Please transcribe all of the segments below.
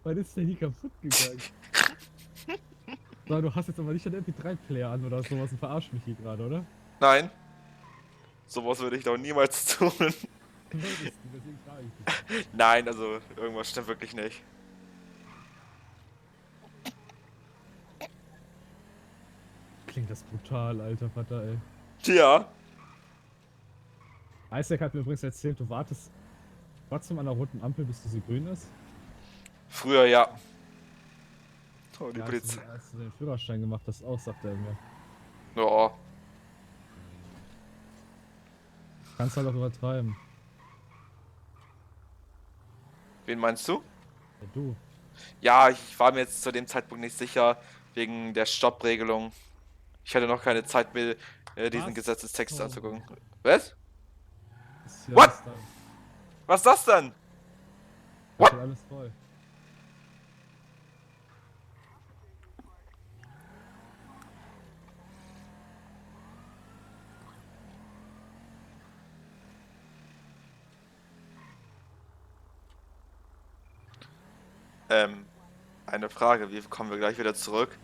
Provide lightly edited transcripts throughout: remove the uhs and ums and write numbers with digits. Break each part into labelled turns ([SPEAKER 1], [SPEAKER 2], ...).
[SPEAKER 1] Was ist denn hier kaputt gegangen? So, du hast jetzt aber nicht den MP3-Player an oder sowas und verarsch mich hier gerade, oder?
[SPEAKER 2] Nein, sowas würde ich doch niemals tun.
[SPEAKER 1] Würdest du, deswegen frage ich dich.
[SPEAKER 2] Nein, also irgendwas stimmt wirklich nicht.
[SPEAKER 1] Klingt das brutal, alter Vater, ey.
[SPEAKER 2] Tja,
[SPEAKER 1] Isaac hat mir übrigens erzählt, du wartest trotzdem an der roten Ampel, bis sie grün ist.
[SPEAKER 2] früher ja. Oh, die
[SPEAKER 1] Ja,
[SPEAKER 2] Polizei.
[SPEAKER 1] als du den Führerschein gemacht hast, auch, sagt er mir.
[SPEAKER 2] Ja,
[SPEAKER 1] Kannst halt auch übertreiben.
[SPEAKER 2] wen meinst du?
[SPEAKER 1] Ja, du.
[SPEAKER 2] Ja, ich war mir jetzt zu dem Zeitpunkt nicht sicher, wegen der Stoppregelung. Ich hatte noch keine Zeit, mir diesen
[SPEAKER 1] Was
[SPEAKER 2] Gesetzestext
[SPEAKER 1] zum...
[SPEAKER 2] anzugucken. Was?
[SPEAKER 1] Ist hier
[SPEAKER 2] What?
[SPEAKER 1] alles da.
[SPEAKER 2] Was ist das denn?
[SPEAKER 1] Da
[SPEAKER 2] What?
[SPEAKER 1] steht alles voll.
[SPEAKER 2] Ähm, eine Frage, wie kommen wir gleich wieder zurück?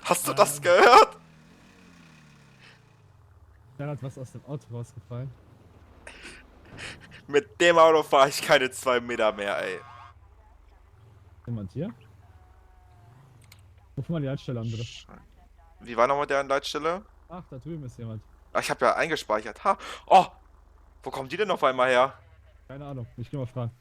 [SPEAKER 2] Hast du das
[SPEAKER 1] Ähm,
[SPEAKER 2] gehört?
[SPEAKER 1] Dann hat was aus dem Auto rausgefallen.
[SPEAKER 2] Mit dem Auto fahre ich keine 2 Meter mehr, ey.
[SPEAKER 1] Jemand hier? Ruf mal die Leitstelle an, bitte.
[SPEAKER 2] Wie war nochmal deren Leitstelle?
[SPEAKER 1] Ach, da drüben ist jemand.
[SPEAKER 2] Ah, ich habe ja eingespeichert. Ha. Oh, wo kommen die denn auf einmal her?
[SPEAKER 1] Keine Ahnung. Ich geh mal fragen.